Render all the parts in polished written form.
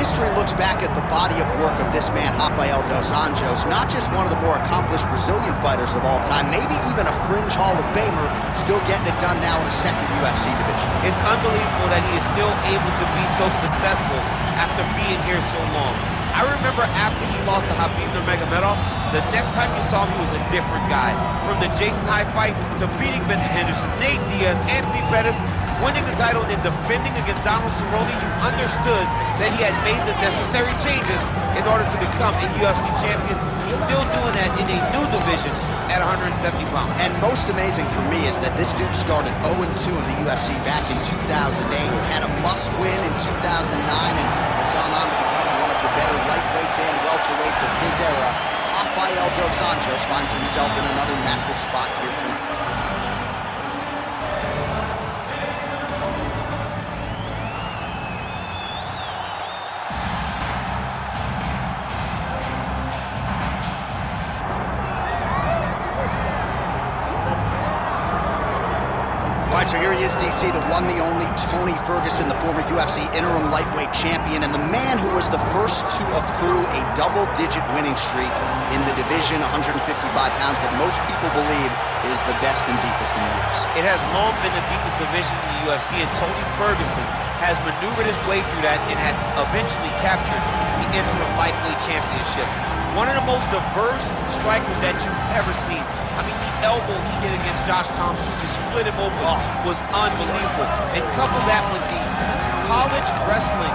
history looks back at the body of work of this man, Rafael dos Anjos, not just one of the more accomplished Brazilian fighters of all time, maybe even a fringe Hall of Famer, still getting it done now in a second UFC division. It's unbelievable that he is still able to be so successful after being here so long. I remember after he lost to Khabib Nurmagomedov, the next time you saw him, he was a different guy. From the Jason Hyde fight to beating Vincent Henderson, Nate Diaz, Anthony Pettis, winning the title and then defending against Donald Cerrone, you understood that he had made the necessary changes in order to become a UFC champion. He's still doing that in a new division at 170 pounds. And most amazing for me is that this dude started 0-2 in the UFC back in 2008, had a must-win in 2009, and has gone on to become one of the better lightweights and welterweights of his era. Rafael dos Anjos finds himself in another massive spot here tonight. All right, so here he is, DC, the one, the only Tony Ferguson, the former UFC interim lightweight champion, and the man who was the first to accrue a double-digit winning streak in the division, 155 pounds, that most people believe is the best and deepest in the UFC. It has long been the deepest division in the UFC, and Tony Ferguson has maneuvered his way through that and had eventually captured the interim lightweight championship. One of the most diverse strikers that you've ever seen. I mean, the elbow he did against Josh Thompson to split him open was unbelievable. And couple that with the college wrestling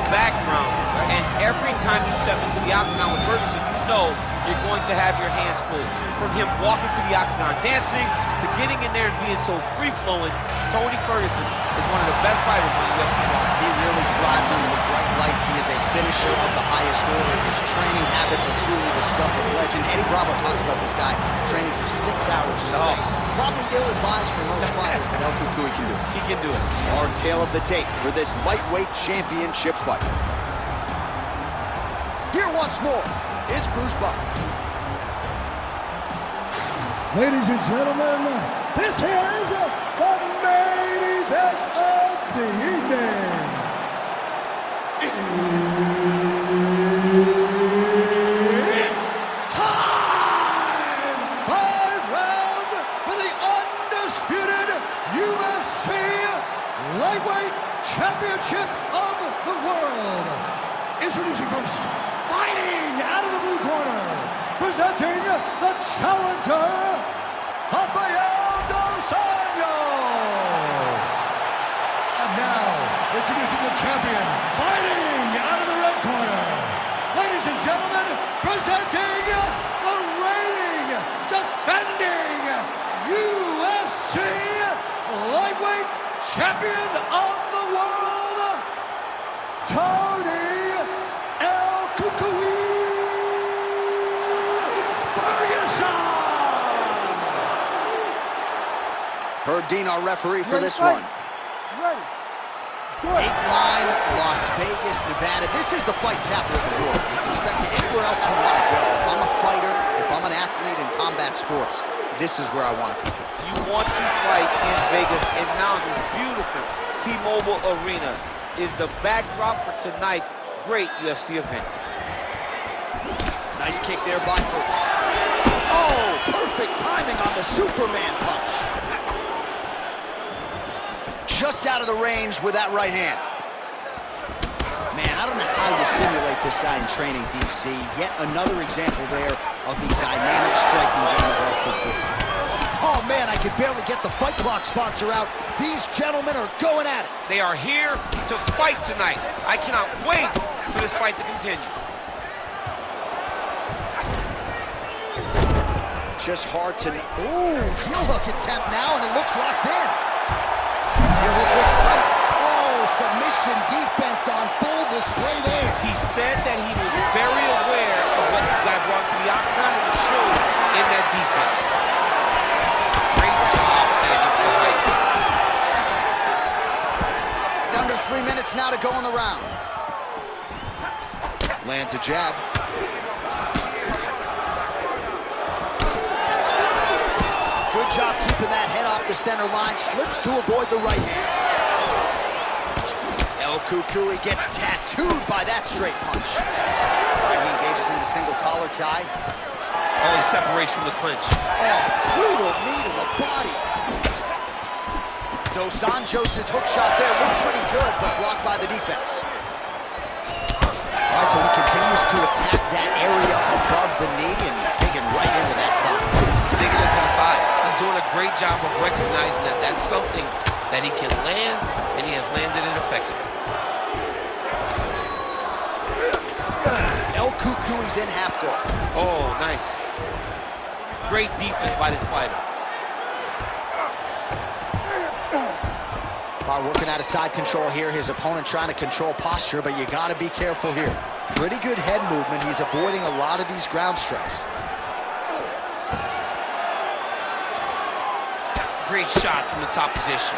background, and every time you step into the octagon with Ferguson, you know you're going to have your hands full. From him walking to the octagon dancing, to getting in there and being so free-flowing, Tony Ferguson is one of the best fighters on the UFC roster. He really thrives under the bright lights. He is a finisher of the highest order. His training habits are truly the stuff of legend. Eddie Bravo talks about this guy training for 6 hours straight. Probably ill-advised for most fighters, but El Cucuy can do it. He can do it. Our tale of the tape for this lightweight championship fight. Here once more is Bruce Buffer. Ladies and gentlemen, this is the main event of the evening. It's time! 5 rounds for the undisputed UFC Lightweight Championship of the World. Introducing first, fighting out of the blue corner, presenting the challenger, Rafael dos Anjos. And now, introducing the champion, fighting out of the red corner. Ladies and gentlemen, presenting the reigning, defending UFC Lightweight Champion of the World, Tony El Cucuy. Herb Dean, our referee for this one. Ready. Dateline, Las Vegas, Nevada. This is the fight capital of the world with respect to anywhere else you want to go. If I'm a fighter, if I'm an athlete in combat sports, this is where I want to compete. You want to fight in Vegas, and now this beautiful T-Mobile Arena is the backdrop for tonight's great UFC event. Nice kick there by Ferguson. Oh, perfect timing on the Superman punch. Just out of the range with that right hand. Man, I don't know how you simulate this guy in training, DC. Yet another example there of the dynamic striking game of El Cucuy. Oh man, I can barely get the Fight Clock sponsor out. These gentlemen are going at it. They are here to fight tonight. I cannot wait for this fight to continue. Just hard to... Ooh, heel hook attempt now, and it looks locked in. Heel hook looks tight. Oh, submission defense on full display there. He said that he was very aware of what this guy brought to the octagon, and it showed in that defense. Great job, Sandy. Under 3 minutes now to go in the round. Lands a jab. Good job keeping that head off the center line. Slips to avoid the right hand. El Kukui gets tattooed by that straight punch. All right, he engages in the single collar tie. Oh, he separates from the clinch. Oh, brutal knee to the body. Dos Anjos' hook shot there looked pretty good, but blocked by the defense. All right, so he continues to attack that area above the knee and digging right into that thigh. He's digging into the thigh. He's doing a great job of recognizing that that's something that he can land, and he has landed it effectively. El Kukui's in half guard. Oh, nice. Great defense by this fighter. Working out of side control here. His opponent trying to control posture, but you got to be careful here. Pretty good head movement. He's avoiding a lot of these ground strikes. Great shot from the top position.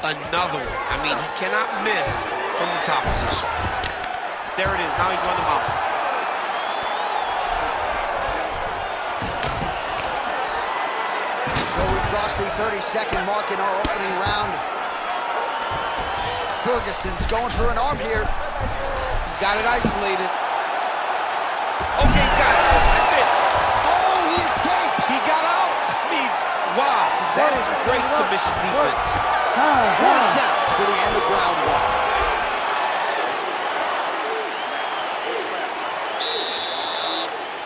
Another one. I mean, he cannot miss from the top position. There it is. Now he's on the mount. So we crossed the 30-second mark in our opening round. Ferguson's going for an arm here. He's got it isolated. Okay, he's got it. That's it. Oh, he escapes. He got out. I mean, wow. That is great submission defense. Horn sounds for the end of round one. This round,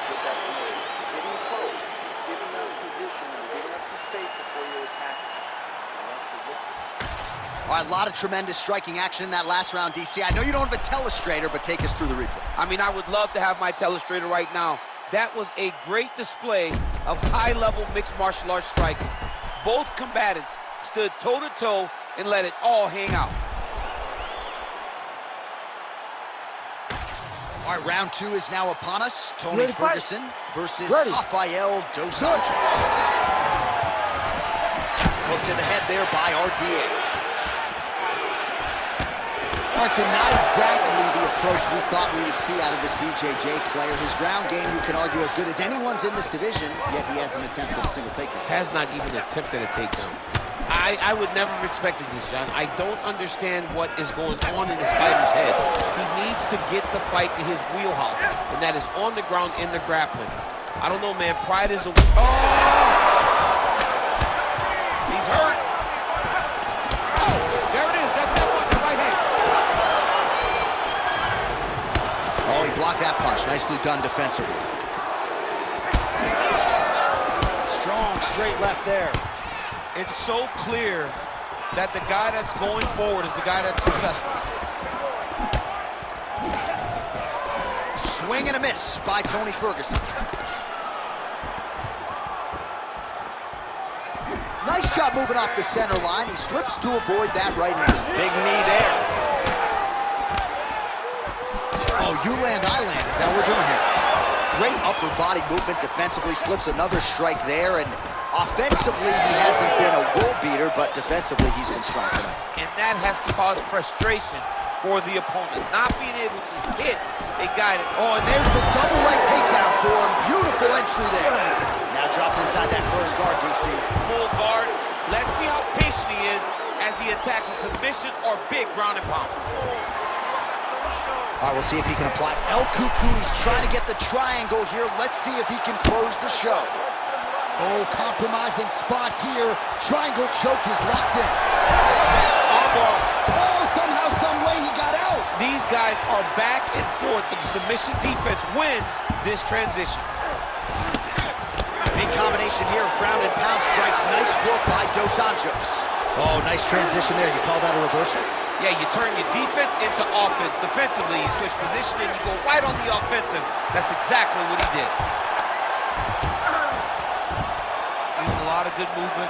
get that submission. Getting close, giving up position, and giving up some space before you attack. All right, a lot of tremendous striking action in that last round, DC. I know you don't have a telestrator, but take us through the replay. I mean, I would love to have my telestrator right now. That was a great display of high-level mixed martial arts striking. Both combatants stood toe-to-toe and let it all hang out. All right, round two is now upon us. Tony Ferguson versus Rafael dos Anjos. Hook to the head there by RDA. All right, so not exactly the approach we thought we would see out of this BJJ player. His ground game, you can argue, as good as anyone's in this division, yet he hasn't attempted a single takedown. Has not even attempted a takedown. I would never have expected this, John. I don't understand what is going on in this fighter's head. He needs to get the fight to his wheelhouse, and that is on the ground in the grappling. I don't know, man. Pride is a... Oh! He's hurt. Oh, there it is. That's that one, the right hand. Oh, he blocked that punch. Nicely done defensively. Strong straight left there. It's so clear that the guy that's going forward is the guy that's successful. Swing and a miss by Tony Ferguson. Nice job moving off the center line. He slips to avoid that right hand. Big knee there. Oh, you land, I land. Is that what we're doing here? Great upper body movement defensively. Slips another strike there, and offensively, he hasn't been a world beater, but defensively, he's been strong tonight. And that has to cause frustration for the opponent, not being able to hit a guy that... Oh, and there's the double leg takedown for him. Beautiful entry there. Now drops inside that first guard, DC. Full guard. Let's see how patient he is as he attacks a submission or big ground and pound. All right, we'll see if he can apply. El Kukui's trying to get the triangle here. Let's see if he can close the show. Oh, compromising spot here. Triangle choke is locked in. Oh, somehow, some way he got out. These guys are back and forth, but the submission defense wins this transition. Big combination here of ground and pound strikes. Nice work by Dos Anjos. Oh, nice transition there. You call that a reversal? Yeah, you turn your defense into offense. Defensively, you switch position and you go right on the offensive. That's exactly what he did. Using a lot of good movement.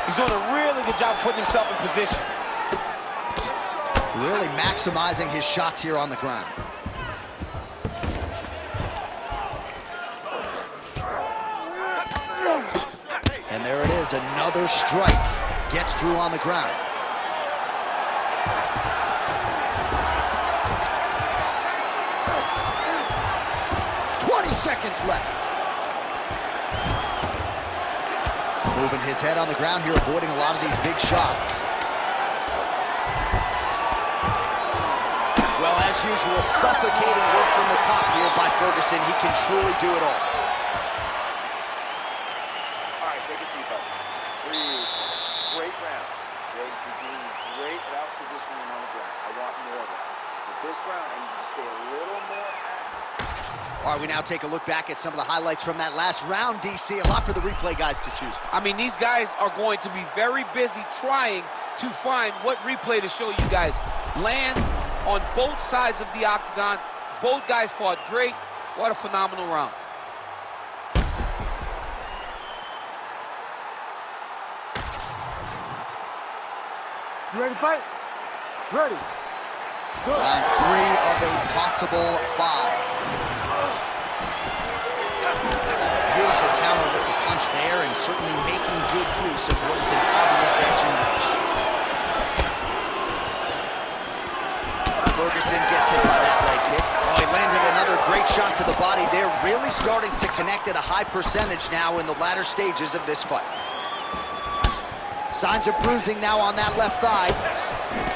He's doing a really good job putting himself in position. Really maximizing his shots here on the ground. And there it is, another strike. Gets through on the ground. Seconds left. Moving his head on the ground here, avoiding a lot of these big shots. Well, as usual, suffocating work from the top here by Ferguson. He can truly do it all. All right, take a seat, buddy. Breathe. Great round. Okay, you're doing great at out-positioning on the ground. I want more of that. But this round, I need you to stay a little more active. All right, we now take a look back at some of the highlights from that last round, DC. A lot for the replay guys to choose from. I mean, these guys are going to be very busy trying to find what replay to show you guys. Lands on both sides of the octagon. Both guys fought great. What a phenomenal round. You ready to fight? Ready. Round 3 of a possible 5. Beautiful counter with the punch there, and certainly making good use of what is an obvious edge and reach. Ferguson gets hit by that leg kick. Oh, he landed another great shot to the body there, really starting to connect at a high percentage now in the latter stages of this fight. Signs of bruising now on that left thigh.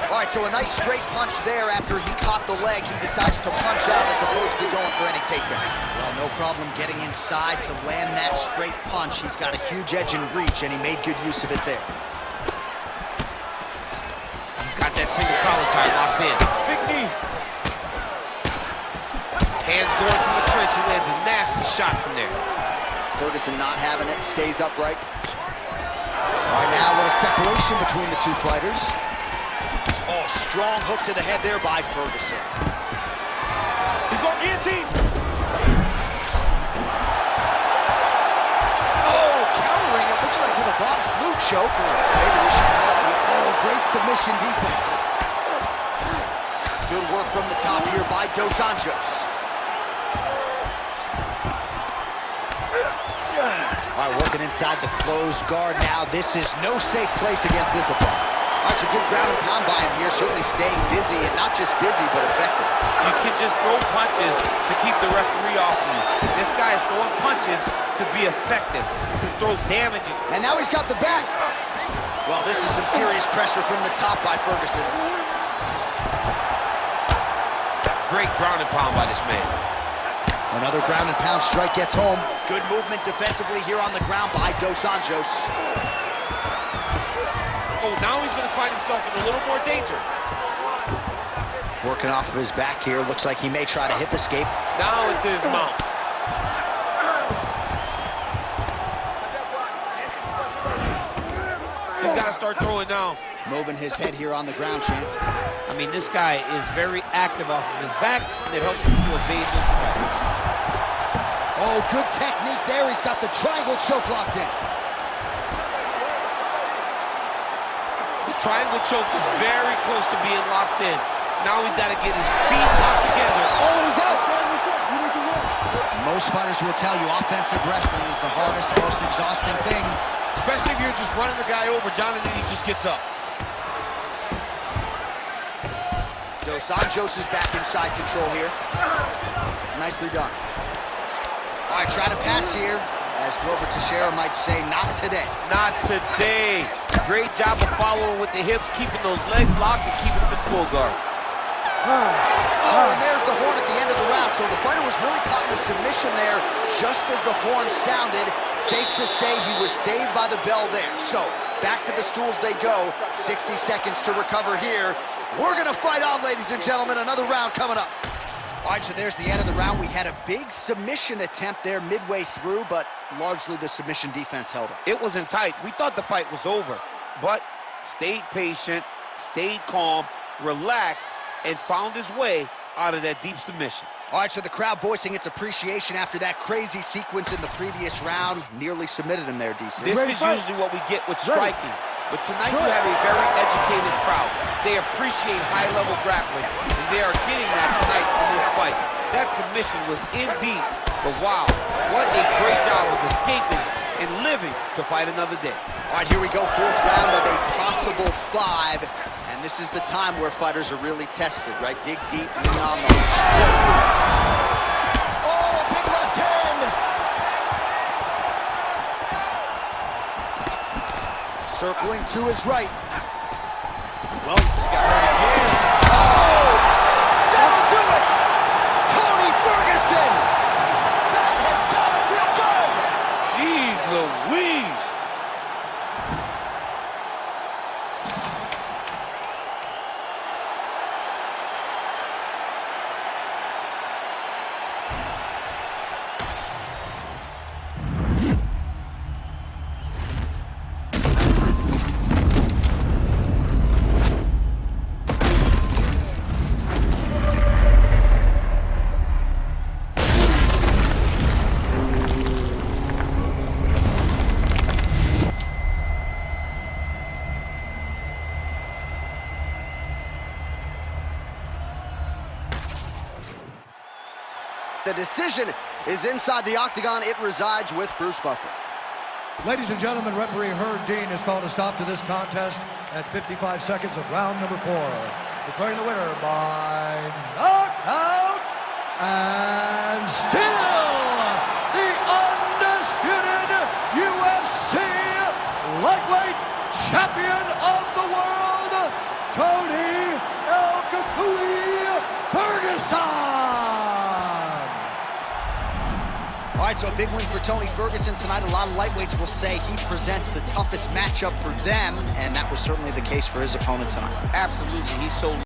All right, so a nice straight punch there after he caught the leg. He decides to punch out as opposed to going for any takedown. Well, no problem getting inside to land that straight punch. He's got a huge edge and reach, and he made good use of it there. He's got that single collar tie locked in. Big knee. Hands going from the clinch. He lands a nasty shot from there. Ferguson not having it, stays upright. All right, now a little separation between the two fighters. Oh, strong hook to the head there by Ferguson. He's going guillotine. Oh, countering, it looks like with a bot flu choke, or maybe we should call it the, oh, great submission defense. Good work from the top here by Dos Anjos. All right, working inside the closed guard now. This is no safe place against this opponent. All right, so good ground and pound by him here, certainly staying busy, and not just busy, but effective. You can just throw punches to keep the referee off of you. This guy is throwing punches to be effective, to throw damage. And now he's got the back. Well, this is some serious pressure from the top by Ferguson. Great ground and pound by this man. Another ground and pound strike gets home. Good movement defensively here on the ground by Dos Anjos. Oh, now he's going to find himself in a little more danger. Working off of his back here. Looks like he may try to hip escape. Now into his mount. He's got to start throwing now. Moving his head here on the ground, champ. I mean, this guy is very active off of his back, and it helps him to evade those strikes. Oh, good technique there. He's got the triangle choke locked in. The triangle choke is very close to being locked in. Now he's got to get his feet locked together. Oh, and he's out. Most fighters will tell you offensive wrestling is the hardest, most exhausting thing. Especially if you're just running the guy over, Jonathan, he just gets up. Dos Anjos is back inside control here. Nicely done. All right, try to pass here. As Glover Teixeira might say, not today. Not today. Great job of following with the hips, keeping those legs locked and keeping them in full guard. Oh, and there's the horn at the end of the round. So the fighter was really caught in a submission there just as the horn sounded. Safe to say he was saved by the bell there. So back to the stools they go. 60 seconds to recover here. We're going to fight on, ladies and gentlemen. Another round coming up. All right, so there's the end of the round. We had a big submission attempt there midway through, but largely the submission defense held up. It wasn't tight. We thought the fight was over, but stayed patient, stayed calm, relaxed, and found his way out of that deep submission. All right, so the crowd voicing its appreciation after that crazy sequence in the previous round. Nearly submitted him there, DC. This is usually what we get with striking. But tonight you have a very educated crowd. They appreciate high-level grappling, and they are getting that tonight in this fight. That submission was indeed, but wow, what a great job of escaping and living to fight another day. All right, here we go, fourth round of a possible 5. And this is the time where fighters are really tested, right? Dig deep, lean on them. Oh, big left hand! Circling to his right. Well, He got hurt again. oh! That'll do it! Tony Ferguson! That has gotta feel good! Jeez Louise. The decision is inside the octagon. It resides with Bruce Buffer. Ladies and gentlemen, referee Herb Dean has called a stop to this contest at 55 seconds of round number 4. Declaring the winner by knockout and still the undisputed UFC lightweight champion of the world, Tony El Cucuy Ferguson. All right, so a big win for Tony Ferguson tonight. A lot of lightweights will say he presents the toughest matchup for them, and that was certainly the case for his opponent tonight. Absolutely. He's so